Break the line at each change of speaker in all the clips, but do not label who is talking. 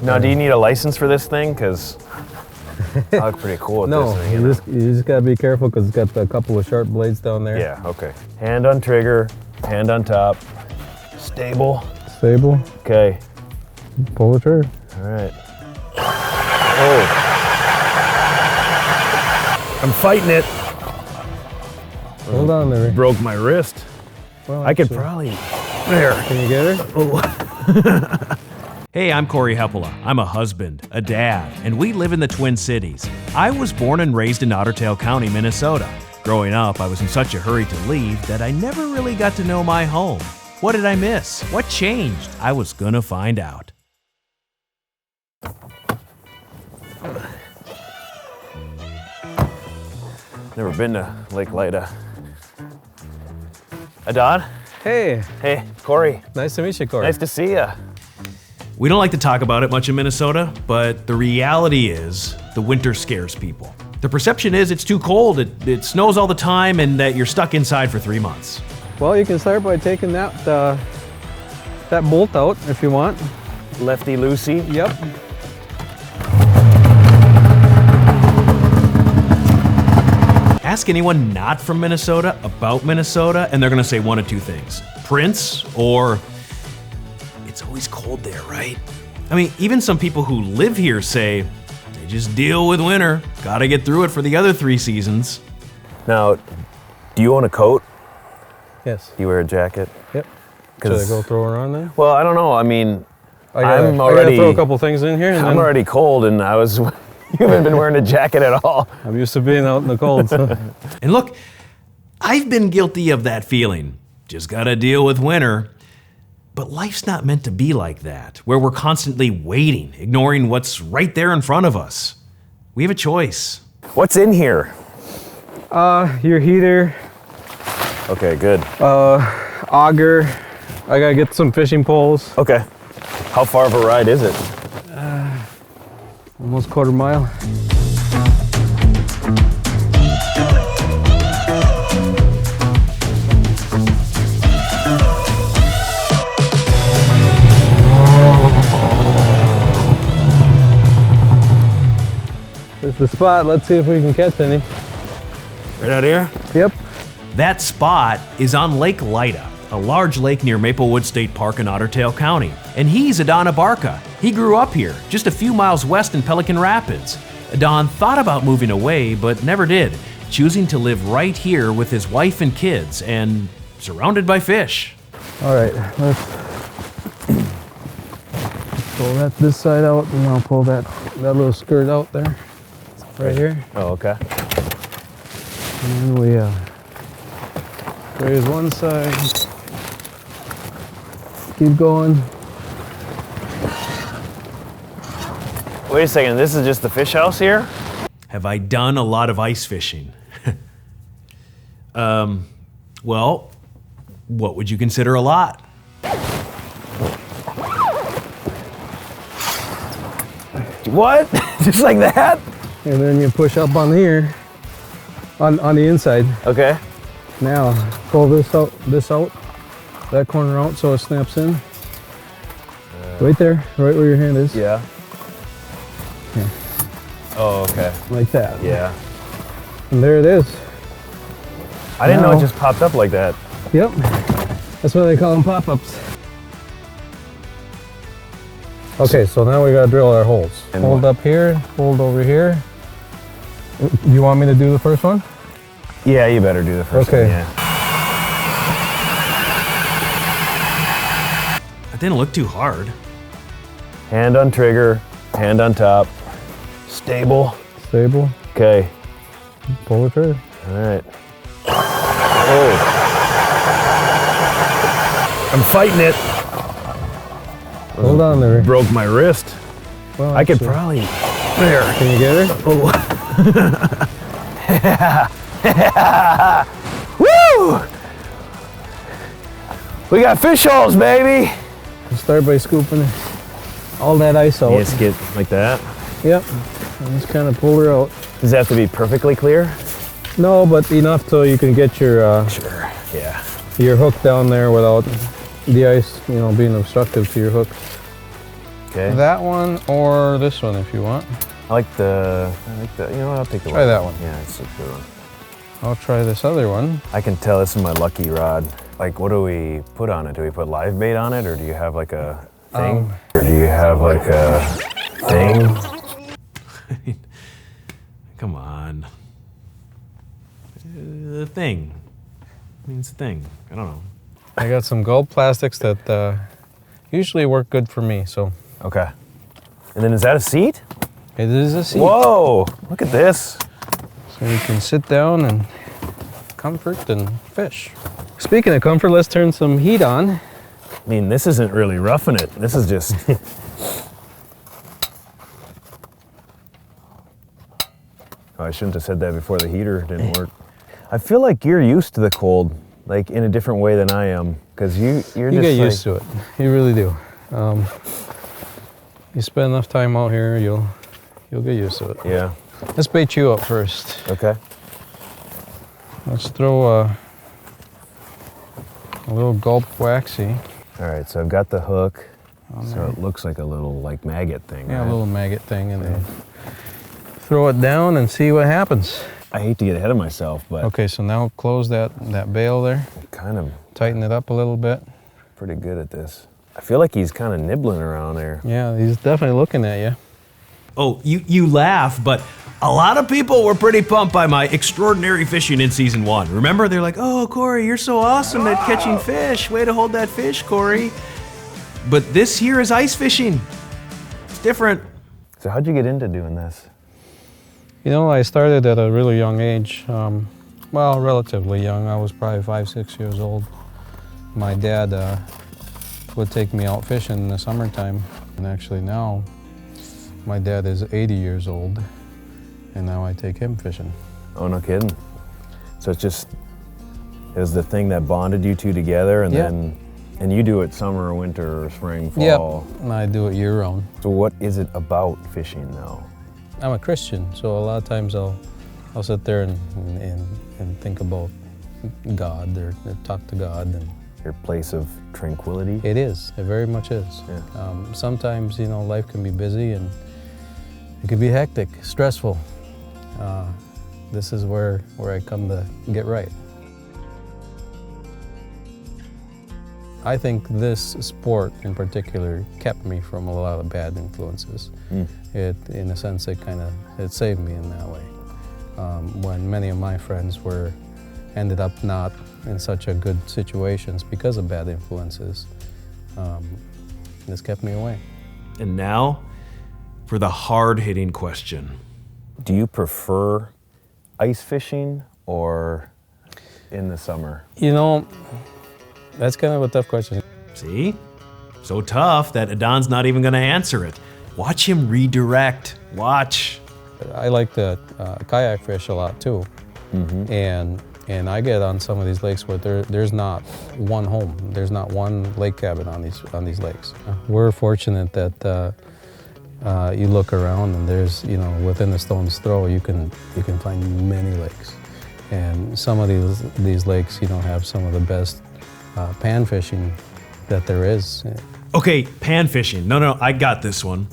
Now, do you need a license for this thing? Because I look pretty cool with
No,
this thing.
you just gotta be careful because it's got a couple of sharp blades down there.
Yeah, okay. Hand on trigger, hand on top. Stable.
Stable.
Okay.
Pull the trigger.
All right. Oh. I'm fighting it.
Hold on there.
Broke my wrist.
Well,
I could probably. There.
Can you get her?
Oh.
Hey, I'm Cory Hepola. I'm a husband, a dad, and we live in the Twin Cities. I was born and raised in Otter Tail County, Minnesota. Growing up, I was in such a hurry to leave that I never really got to know my home. What did I miss? What changed? I was gonna find out.
Never been to Lake Lida. Adan?
Hey.
Hey, Cory.
Nice to meet you, Cory.
Nice to see you.
We don't like to talk about it much in Minnesota, but the reality is the winter scares people. The perception is it's too cold, it snows all the time, and that you're stuck inside for 3 months.
Well, you can start by taking that bolt out if you want.
Lefty loosey.
Yep.
Ask anyone not from Minnesota about Minnesota, and they're gonna say one of two things. Prince, or it's always cold there, right? I mean, even some people who live here say, they just deal with winter. Gotta get through it for the other 3 seasons.
Now, do you own a coat?
Yes.
Do you wear a jacket?
Yep. Should I go throw her on then?
Well, I don't know. I mean,
I gotta throw a couple things in here. And
I'm already cold, and I was. You haven't been wearing a jacket at all.
I'm used to being out in the cold. So.
And look, I've been guilty of that feeling. Just gotta deal with winter. But life's not meant to be like that, where we're constantly waiting, ignoring what's right there in front of us. We have a choice.
What's in here?
Your heater.
Okay, good.
Auger. I gotta get some fishing poles.
Okay. How far of a ride is it?
Almost quarter mile. There's the spot. Let's see if we can catch any.
Right out here?
Yep.
That spot is on Lake Lida, a large lake near Maplewood State Park in Otter Tail County. And he's Adan Abarca. He grew up here, just a few miles west in Pelican Rapids. Adan thought about moving away, but never did, choosing to live right here with his wife and kids, and surrounded by fish.
All right, let's pull this side out, and I'll pull that little skirt out there, right here.
Oh, okay.
And we raise one side, keep going.
Wait a second, this is just the fish house here?
Have I done a lot of ice fishing? Well, what would you consider a lot?
What? Just like that?
And then you push up on here, on the inside.
Okay.
Now, pull this out, that corner out so it snaps in. Right there, right where your hand is.
Yeah.
Yeah.
Oh, okay.
Like that.
Yeah.
And there it is.
I didn't know it just popped up like that.
Yep. That's why they call them pop-ups. Okay, so now we gotta drill our holes.
And
Hold up here, hold over here. You want me to do the first one?
Yeah, you better do the first one, yeah.
That didn't look too hard.
Hand on trigger, hand on top. Stable.
Stable.
Okay.
Pull the trigger.
All right. Oh. I'm fighting it.
Hold on there.
Broke my wrist.
Well,
I could probably. There.
Can you get her?
Oh. Woo! We got fish holes, baby.
Start by scooping all that ice out.
You just get like that.
Yep. And just kind of pull her out.
Does it have to be perfectly clear?
No, but enough so you can get your
Sure. Yeah.
your hook down there without the ice, being obstructive to your hook.
Okay.
That one or this one if you want.
I like the, you know what, I'll take the
Try that one.
Yeah, it's a good one.
I'll try this other one.
I can tell this is my lucky rod. Like, what do we put on it? Do we put live bait on it, or do you have like a thing? Or do you have like a thing?
Come on. The thing. Means the thing. I don't know.
I got some gold plastics that usually work good for me, so.
Okay. And then is that a seat?
It is a seat.
Whoa, look at this.
So you can sit down and comfort and fish. Speaking of comfort, let's turn some heat on.
I mean, this isn't really roughing it. This is just... Oh, I shouldn't have said that before the heater didn't work. I feel like you're used to the cold, like in a different way than I am, because you're just
You get used to it. You really do. You spend enough time out here, you'll get used to it.
Yeah.
Let's bait you up first.
Okay.
Let's throw a little gulp waxy.
All right, so I've got the hook. So it looks like a little like maggot thing.
Yeah,
right?
a little maggot thing, and then throw it down and see what happens.
I hate to get ahead of myself, but
Okay, so now close that bail there.
I'm kind of
Tighten it up a little bit.
pretty good at this. I feel like he's kind of nibbling around there.
Yeah, he's definitely looking at you.
Oh, you laugh, but a lot of people were pretty pumped by my extraordinary fishing in season 1. Remember, they're like, "Oh, Cory, you're so awesome at catching fish. Way to hold that fish, Cory." But this here is ice fishing. It's different.
So how'd you get into doing this?
You know, I started at a really young age. Well, relatively young. I was probably 5, 6 years old. My dad would take me out fishing in the summertime. And actually now, my dad is 80 years old, and now I take him fishing.
Oh, no kidding. So it's just, it was the thing that bonded you two together, and
Yeah.
and you do it summer, winter, spring, fall.
Yep, and I do it year-round.
So what is it about fishing though?
I'm a Christian, so a lot of times I'll sit there and think about God or talk to God. And
Your place of tranquility?
it is, it very much is.
Yeah.
Sometimes, you know, life can be busy and it can be hectic, stressful. This is where I come to get right. I think this sport in particular kept me from a lot of bad influences. It, in a sense, it saved me in that way. When many of my friends ended up not in such a good situations because of bad influences, this kept me away.
And now, for the hard-hitting question.
Do you prefer ice fishing or in the summer?
You know, that's kind of a tough question.
See? So tough that Adan's not even going to answer it. Watch him redirect. Watch.
I like to kayak fish a lot too, and I get on some of these lakes where there's not one home, there's not one lake cabin on these lakes. We're fortunate that you look around and there's, you know, within a stone's throw you can find many lakes, and some of these lakes, you know, have some of the best pan fishing that there is.
Okay, pan fishing. No, I got this one.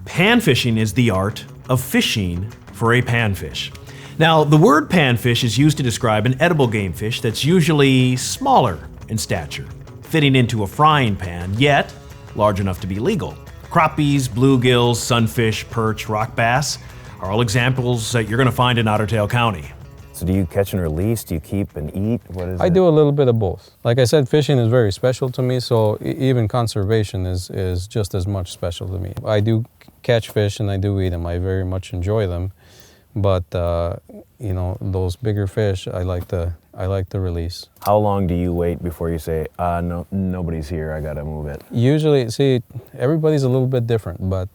Pan fishing is the art of fishing for a panfish. Now, the word panfish is used to describe an edible game fish that's usually smaller in stature, fitting into a frying pan, yet large enough to be legal. Crappies, bluegills, sunfish, perch, rock bass are all examples that you're going to find in Otter Tail County.
So do you catch and release? Do you keep and eat? What is it?
I do a little bit of both. Like I said, fishing is very special to me, so even conservation is just as much special to me. I do catch fish and I do eat them. I very much enjoy them, but you know, those bigger fish, I like to release.
How long do you wait before you say, no, nobody's here, I gotta move it?
Usually, see, everybody's a little bit different, but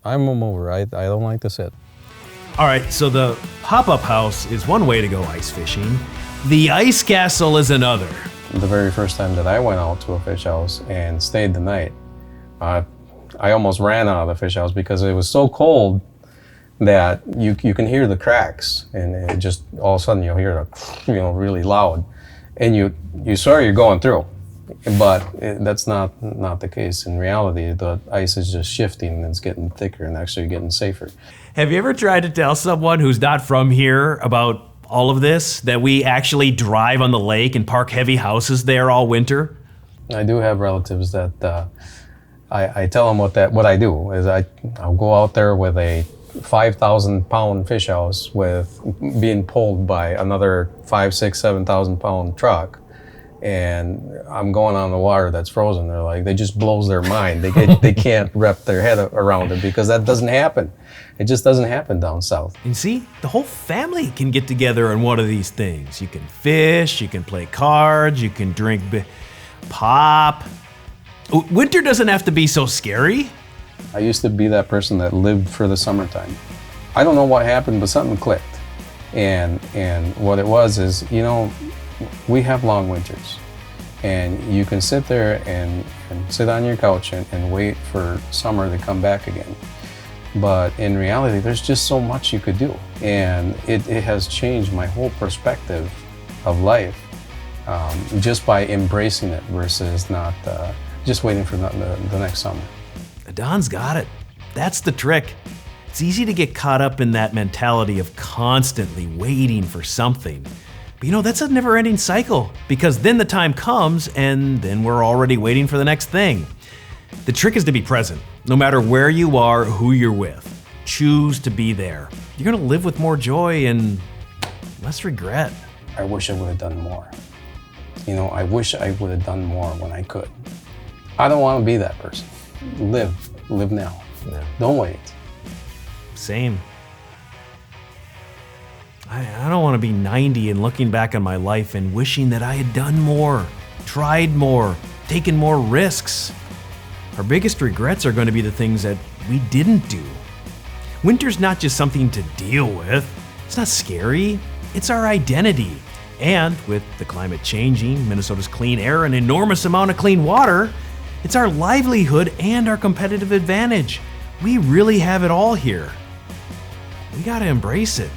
I'm a mover. I don't like to sit.
All right, so the pop-up house is one way to go ice fishing. The ice castle is another.
The very first time that I went out to a fish house and stayed the night, I almost ran out of the fish house because it was so cold that you can hear the cracks, and it just all of a sudden you'll hear it, you know, really loud, and you swear you're going through. But that's not the case. In reality, the ice is just shifting and it's getting thicker and actually getting safer.
Have you ever tried to tell someone who's not from here about all of this, that we actually drive on the lake and park heavy houses there all winter?
I do have relatives that I tell them what I do is I'll go out there with a 5,000 pound fish house with being pulled by another 5, 6, 7,000 pound truck, and I'm going on the water that's frozen. They're like, they just blows their mind. They can't wrap their head around it because that doesn't happen. It just doesn't happen down south.
And see, the whole family can get together on one of these things. You can fish, you can play cards, you can drink pop. Winter doesn't have to be so scary.
I used to be that person that lived for the summertime. I don't know what happened, but something clicked. And what it was is, you know, we have long winters. And you can sit there and sit on your couch and wait for summer to come back again. But in reality, there's just so much you could do. And it has changed my whole perspective of life just by embracing it versus not just waiting for the next summer.
Adan's got it. That's the trick. It's easy to get caught up in that mentality of constantly waiting for something. But you know, that's a never-ending cycle, because then the time comes and then we're already waiting for the next thing. The trick is to be present, no matter where you are, who you're with. Choose to be there. You're gonna live with more joy and less regret.
I wish I would have done more. You know, I wish I would have done more when I could. I don't want to be that person. Live now.
Yeah.
Don't wait.
Same. I don't want to be 90 and looking back on my life and wishing that I had done more, tried more, taken more risks. Our biggest regrets are going to be the things that we didn't do. Winter's not just something to deal with. It's not scary. It's our identity. And with the climate changing, Minnesota's clean air, an enormous amount of clean water, it's our livelihood and our competitive advantage. We really have it all here. We gotta embrace it.